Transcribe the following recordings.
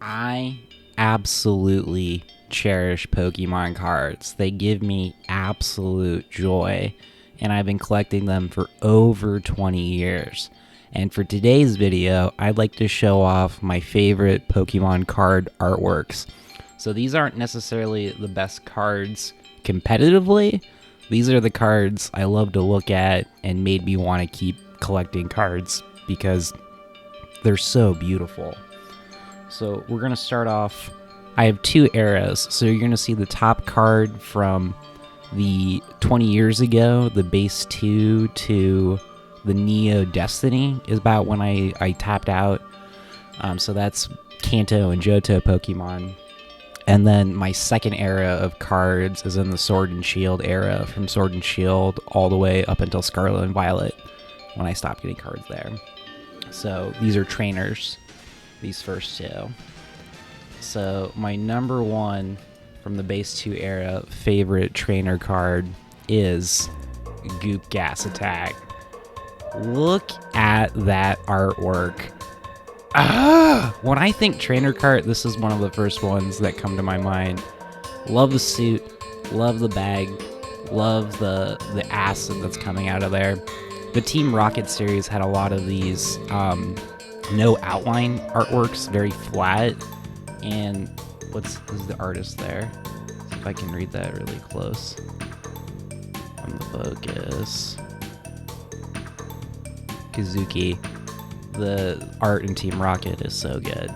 I absolutely cherish Pokemon cards. They give me absolute joy, and I've been collecting them for over 20 years. And for today's video, I'd like to show off my favorite Pokemon card artworks. So these aren't necessarily the best cards competitively. These are the cards I love to look at and made me want to keep collecting cards because they're so beautiful. So we're going to start off, I have two eras. So you're going to see the top card from the 20 years ago, the base 2 to the Neo Destiny is about when I tapped out. So that's Kanto and Johto Pokemon. And then my second era of cards is in the Sword and Shield era, from Sword and Shield all the way up until Scarlet and Violet, when I stopped getting cards there. So these are trainers, these first two. So my number one from the base 2 era favorite trainer card is Goop Gas Attack. Look at that artwork. When I think trainer card, this is one of the first ones that come to my mind. Love the suit, love the bag, love the acid that's coming out of there. The Team Rocket series had a lot of these no outline artworks, very flat. And is the artist there? See if I can read that really close on the focus. Kazuki. The art in Team Rocket is so good.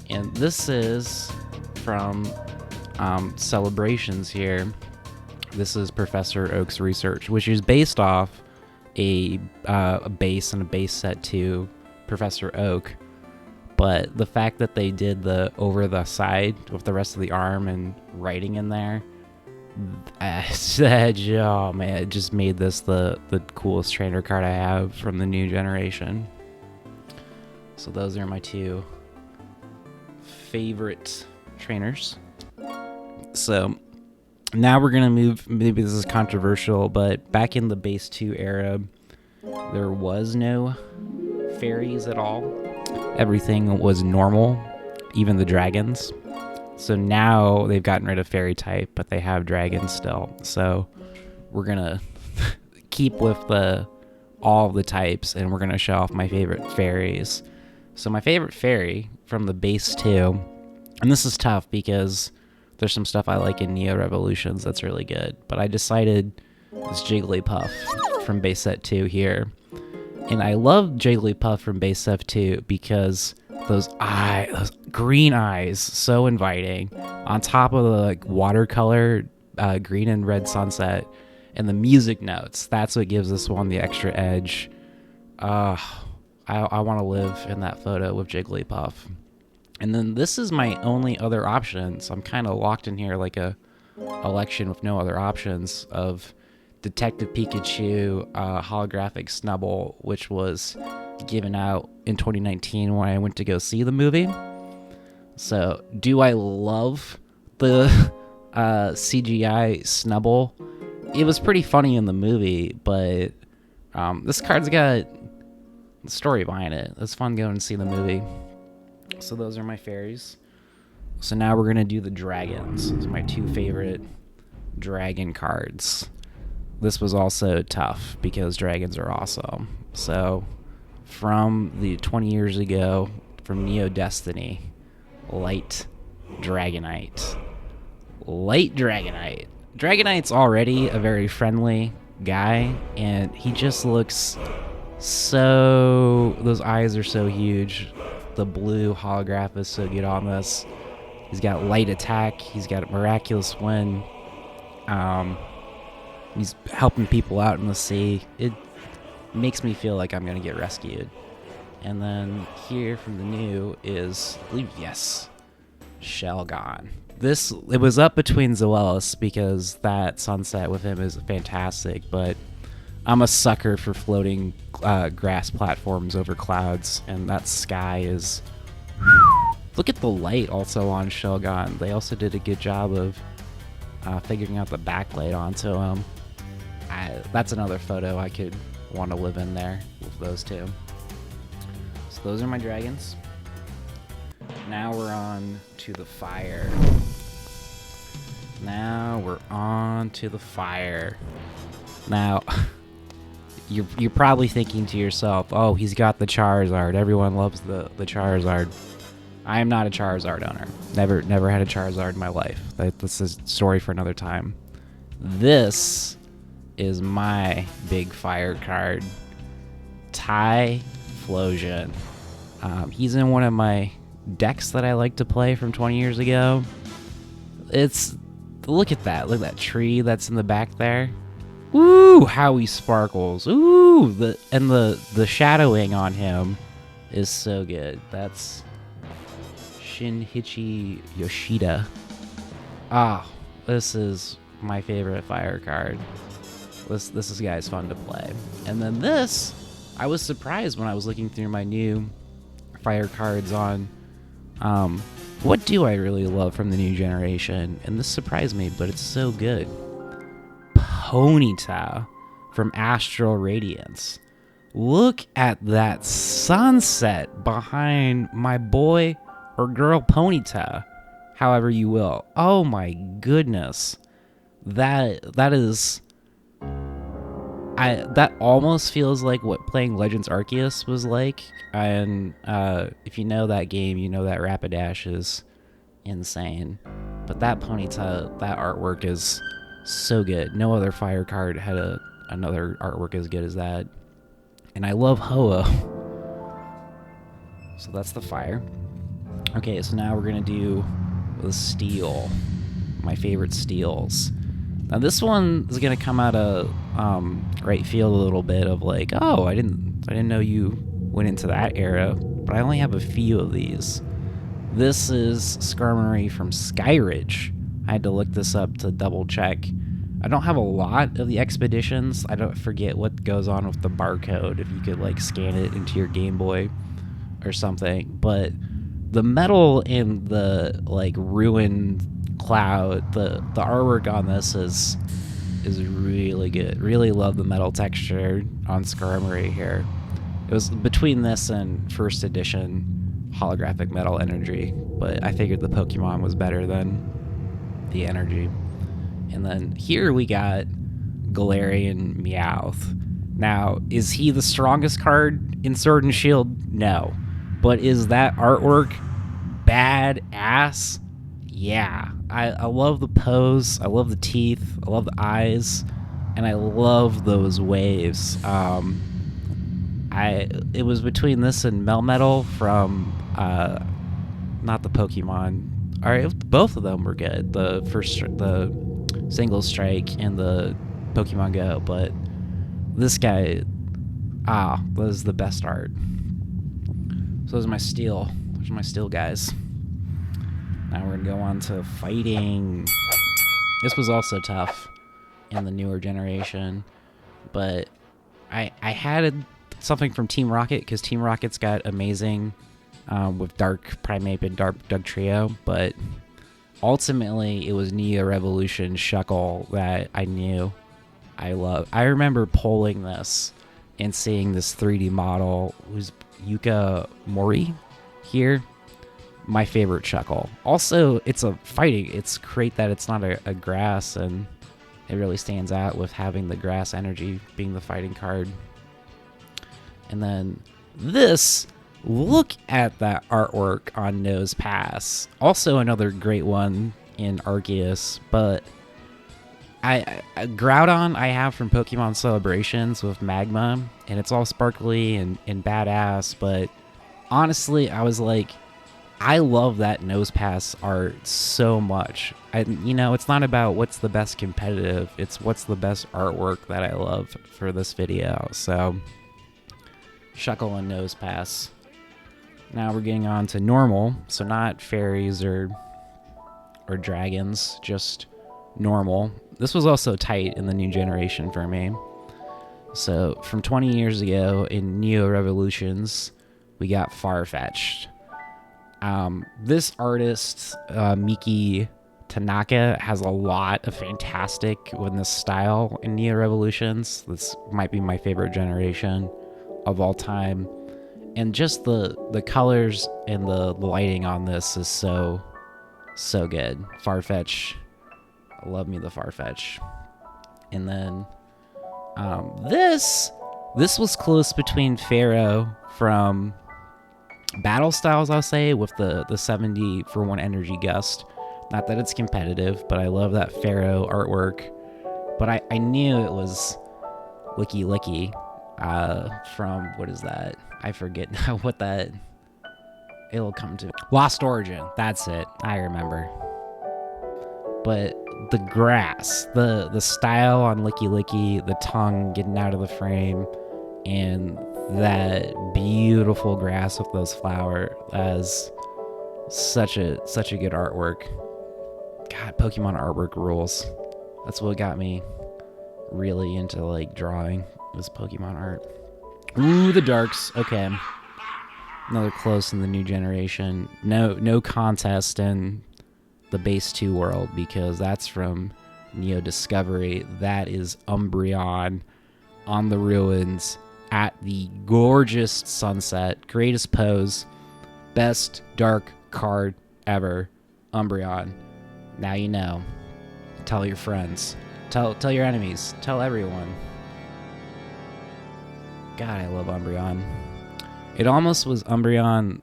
And this is from Celebrations here. This is Professor Oak's research, which is based off a base and a base set to Professor Oak. But the fact that they did the over the side with the rest of the arm and writing in there, oh man, it just made this the coolest trainer card I have from the new generation. So those are my two favorite trainers. So now we're gonna move, maybe this is controversial, but back in the base 2 era, there was no fairies at all. Everything was normal, even the dragons. So now they've gotten rid of fairy type, but they have dragons still. So we're gonna keep with all the types, and we're gonna show off my favorite fairies. So my favorite fairy from the base 2, and this is tough because there's some stuff I like in Neo Revolutions that's really good, but I decided this Jigglypuff from base set 2 here. And I love Jigglypuff from base set 2 because those green eyes, so inviting, on top of the watercolor green and red sunset, and the music notes. That's what gives this one the extra edge. I want to live in that photo with Jigglypuff. And then this is my only other option, so I'm kind of locked in here like a election with no other options of Detective Pikachu holographic Snubbull, which was given out in 2019 when I went to go see the movie. So do I love the CGI Snubbull? It was pretty funny in the movie, but this card's got the story behind it. It's fun going and see the movie. So those are my fairies. So now we're going to do the dragons. Those are my two favorite dragon cards. This was also tough because dragons are awesome. So from the 20 years ago, from Neo Destiny, Light Dragonite. Light Dragonite. Dragonite's already a very friendly guy, and he just looks so... Those eyes are so huge. The blue holograph is so good on this. He's got light attack. He's got miraculous wind. He's helping people out in the sea. It makes me feel like I'm going to get rescued. And then here from the new is, I believe, yes, Shelgon. It was up between Zoelis because that sunset with him is fantastic, but I'm a sucker for floating grass platforms over clouds, and that sky is... Look at the light also on Shelgon. They also did a good job of figuring out the backlight onto him. That's another photo I could want to live in there with those two. So those are my dragons. Now we're on to the fire. Now we're on to the fire. Now, you're probably thinking to yourself, oh, he's got the Charizard. Everyone loves the Charizard. I am not a Charizard owner. Never had a Charizard in my life. This is a story for another time. This is my big fire card, Typhlosion. He's in one of my decks that I like to play from 20 years ago. Look at that. Look at that tree that's in the back there. Woo, how he sparkles. Ooh, the shadowing on him is so good. That's Shinhichi Yoshida. This is my favorite fire card. This guy's fun to play. And then this, I was surprised when I was looking through my new fire cards on what do I really love from the new generation, and this surprised me, but it's so good. Ponyta from Astral Radiance. Look at that sunset behind my boy or girl Ponyta, however you will. Oh my goodness. That is... that almost feels like what playing Legends Arceus was like. And if you know that game, you know that Rapidash is insane. But that Ponyta, that artwork is so good. No other fire card had another artwork as good as that. And I love Ho-Oh. So that's the fire. Okay, so now we're going to do the steel. My favorite steels. Now this one is gonna come out of right field a little bit of like, oh, I didn't know you went into that era, but I only have a few of these. This is Skarmory from Skyridge. I had to look this up to double check. I don't have a lot of the expeditions. I don't forget what goes on with the barcode, if you could like scan it into your Game Boy or something. But the metal in the like ruined cloud, the artwork on this is really good. Really love the metal texture on Skarmory here. It was between this and first edition holographic metal energy, but I figured the Pokemon was better than the energy. And then here we got Galarian Meowth. Now, is he the strongest card in Sword and Shield? No. But is that artwork badass? Yeah. I love the pose, I love the teeth, I love the eyes, and I love those waves. It was between this and Melmetal from not the Pokemon. All right, both of them were good. The Single Strike and the Pokemon Go, but this guy was the best art. So those are my steel. Those are my steel guys. Now we're going to go on to fighting. This was also tough in the newer generation, but I had something from Team Rocket, because Team Rocket's got amazing with Dark Primeape and Dark Trio, but ultimately it was Neo Revolution Shuckle that I knew I loved. I remember pulling this and seeing this 3D model. It was Yuka Mori here. My favorite Shuckle. Also, it's a fighting. It's great that it's not a grass, and it really stands out with having the grass energy being the fighting card. And then this, look at that artwork on Nose Pass. Also another great one in Arceus, but Groudon I have from Pokemon Celebrations with Magma, and it's all sparkly and badass, but honestly, I was like, I love that Nose Pass art so much. It's not about what's the best competitive, it's what's the best artwork that I love for this video. So, Shuckle and Nose Pass. Now we're getting on to normal, so not fairies or dragons, just normal. This was also tight in the new generation for me. So, from 20 years ago in Neo Revolutions, we got Farfetch'd. This artist, Miki Tanaka, has a lot of fantastic in this style in Neo Revolutions. This might be my favorite generation of all time. And just the colors and the lighting on this is so good. Farfetch, I love me the Farfetch. And then this was close between Pharaoh from Battle Styles, I'll say, with the 70 for 1 energy gust. Not that it's competitive, but I love that Pharaoh artwork. But I knew it was Licky Licky from, what is that? I forget what that, it'll come to. Lost Origin, that's it, I remember. But the grass, the style on Licky Licky, the tongue getting out of the frame, and that beautiful grass with those flowers as such a good artwork. God, Pokemon artwork rules. That's what got me really into like drawing, was Pokemon art. Ooh, the darks. Okay, another close in the new generation. No contest in the base 2 world, because that's from Neo Discovery. That is Umbreon on the ruins at the gorgeous sunset. Greatest pose, best dark card ever. Umbreon. Now you know. Tell your friends. Tell your enemies. Tell everyone. God, I love Umbreon. It almost was Umbreon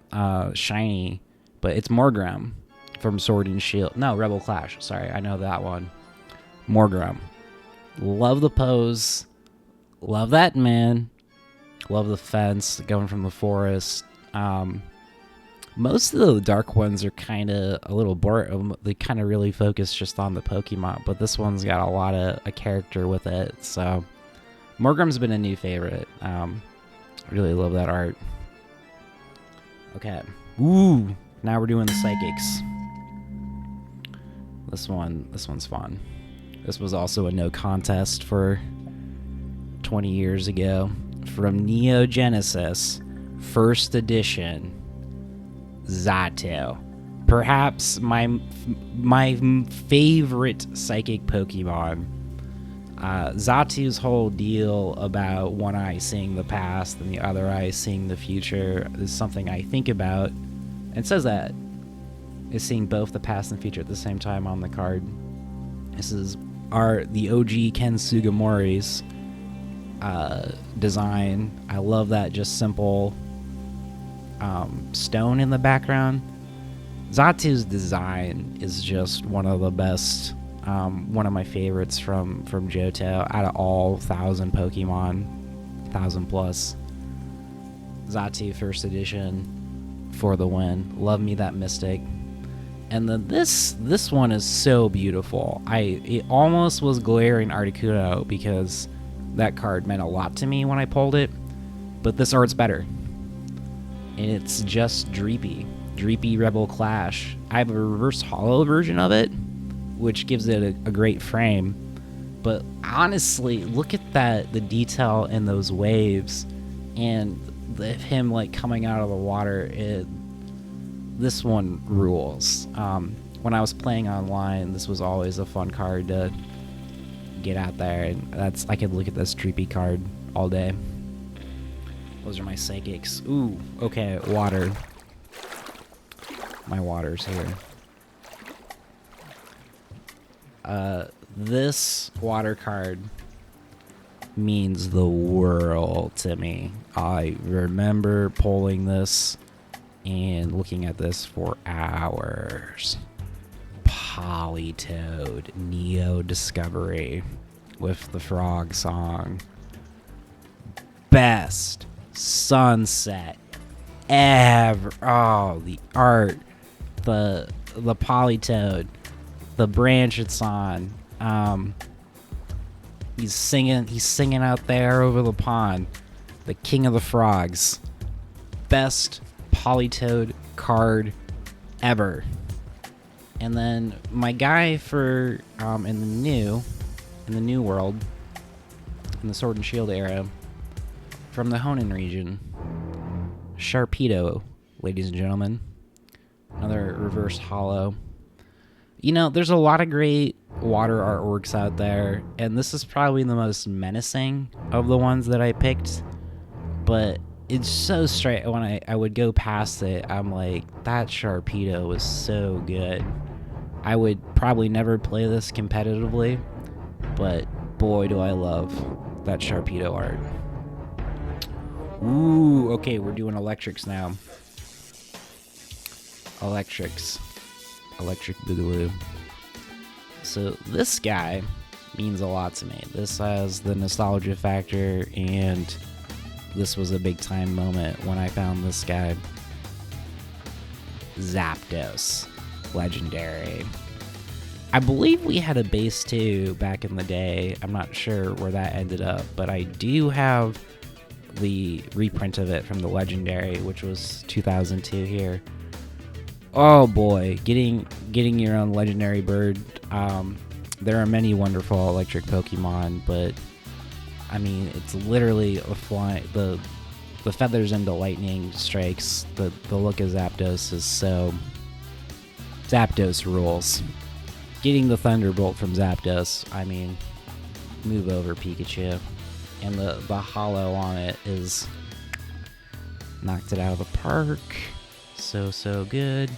shiny, but it's Morgrem from Sword and Shield. No, Rebel Clash. Sorry, I know that one. Morgrem. Love the pose. Love that man. Love the fence going from the forest. Most of the dark ones are kind of a little boring. They kind of really focus just on the Pokemon, but this one's got a lot of a character with it. So Morgrem's been a new favorite. Really love that art. Okay. Ooh, now we're doing the psychics. This one's fun. This was also a no contest for 20 years ago. From Neo Genesis, first edition, Zato. Perhaps my favorite psychic Pokemon. Zatu's whole deal about one eye seeing the past and the other eye seeing the future is something I think about. It says that is seeing both the past and future at the same time on the card. This is the OG Ken Sugimori's design. I love that just simple stone in the background. Zatu's design is just one of the best, one of my favorites from Johto out of all 1,000 Pokemon, 1,000 plus. Zatu first edition for the win. Love me that Mystic. And then this one is so beautiful. It almost was glaring Articuno because that card meant a lot to me when I pulled it, but this art's better. And it's just Dreepy Rebel Clash. I have a reverse holo version of it, which gives it a great frame. But honestly, look at the detail in those waves and him like coming out of the water. This one rules. When I was playing online, this was always a fun card to get out there, and I could look at this Dreepy card all day. Those are my psychics. Ooh, okay, water. My water's here. This water card means the world to me. I remember pulling this and looking at this for hours. Politoed Neo Discovery with the frog song. Best sunset ever. Oh, the art, the Politoed, the branch it's on. He's singing out there over the pond. The king of the frogs. Best Politoed card ever. And then my guy for in the new world, in the Sword and Shield era, from the Hoenn region, Sharpedo, ladies and gentlemen. Another reverse holo. You know, there's a lot of great water artworks out there, and this is probably the most menacing of the ones that I picked. But it's so straight. When I would go past it, I'm like, that Sharpedo was so good. I would probably never play this competitively, but boy, do I love that Sharpedo art. Ooh, okay, we're doing electrics now. Electrics. Electric Boogaloo. So this guy means a lot to me. This has the nostalgia factor, and this was a big time moment when I found this guy. Zapdos. Legendary. I believe we had a base 2 back in the day. I'm not sure where that ended up, but I do have the reprint of it from the Legendary, which was 2002 here. Oh boy, getting your own Legendary bird. There are many wonderful electric Pokemon, but I mean, it's literally a the feathers into lightning strikes. The look of Zapdos is so... Zapdos rules. Getting the Thunderbolt from Zapdos, I mean, move over Pikachu. And the holo on it is knocked it out of the park. So good.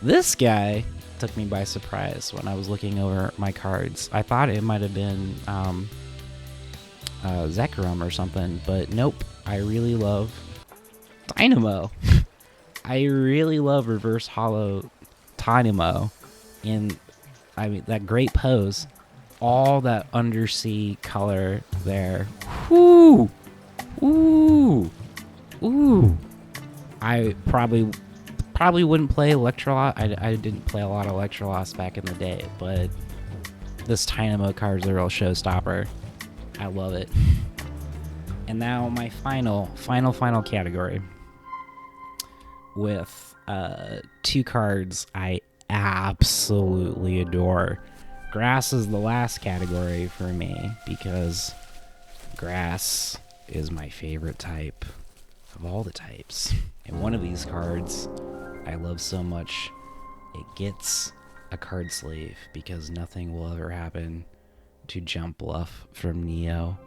This guy took me by surprise when I was looking over my cards. I thought it might have been Zekrom or something, but nope. I really love Dynamo. I really love reverse holo Dynamo. And I mean, that great pose, all that undersea color there. Whoo! Ooh! Ooh! I probably wouldn't play Electrolot. I didn't play a lot of Electrolos back in the day, but this Dynamo card is a real showstopper. I love it. And now my final category with 2 cards I absolutely adore. Grass is the last category for me because grass is my favorite type of all the types. And one of these cards I love so much, it gets a card sleeve because nothing will ever happen to Jump Bluff from Neo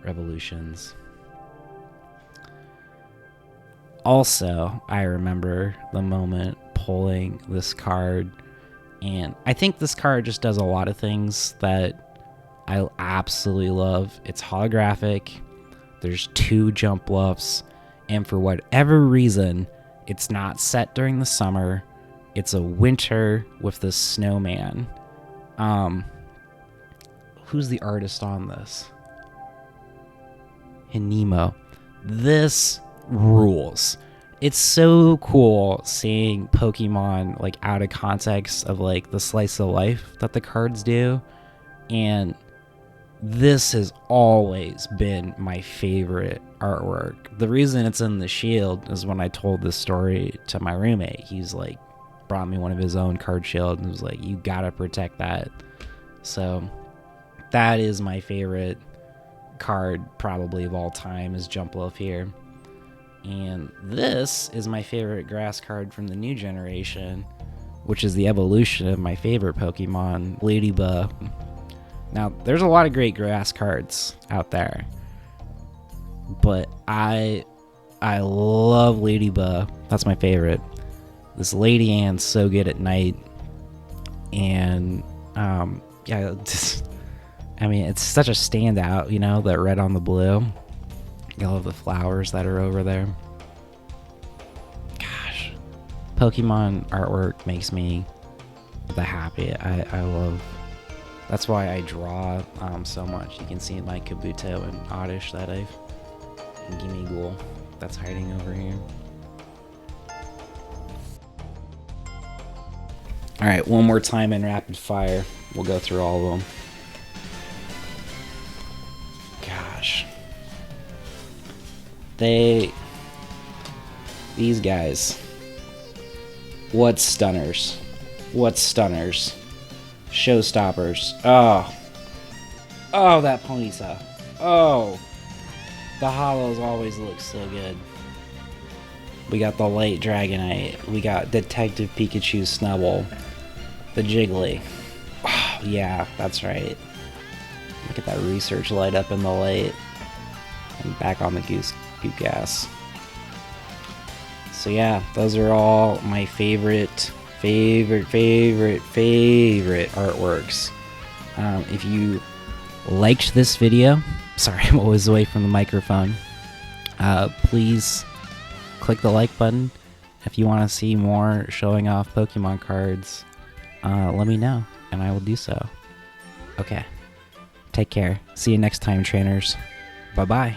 Revolutions. Also, I remember the moment pulling this card, and I think this card just does a lot of things that I absolutely love. It's holographic, there's 2 Jump Bluffs, and for whatever reason, it's not set during the summer. It's a winter with the snowman. Who's the artist on this? Hinemo. This rules. It's so cool seeing Pokemon like out of context of like the slice of life that the cards do, and this has always been my favorite artwork. The reason it's in the shield is when I told this story to my roommate, he's like brought me one of his own card shield and was like, you gotta protect that. So that is my favorite card probably of all time, is Jumpluff here. And this is my favorite grass card from the new generation, which is the evolution of my favorite Pokemon, Ladybug. Now, there's a lot of great grass cards out there, but I love Ladybug. That's my favorite. This Lady Ann's so good at night, and yeah, just, I mean, it's such a standout, you know, that red on the blue. I love the flowers that are over there. Gosh, Pokemon artwork makes me the happy. I love. That's why I draw so much. You can see my Kabuto and Oddish that I've and Gimmighoul that's hiding over here. All right, one more time in rapid fire. We'll go through all of them. Gosh. These guys. What stunners. What stunners. Showstoppers. Oh, that Ponyta. Oh. The holos always look so good. We got the Light Dragonite. We got Detective Pikachu Snubbull. The Jiggly. Oh, yeah, that's right. Look at that research light up in the light. And back on the goose gas. So yeah, those are all my favorite artworks. If you liked this video, sorry, I'm always away from the microphone. Please click the like button. If you want to see more showing off Pokemon cards, let me know, and I will do so. Okay, take care. See you next time, trainers. Bye-bye.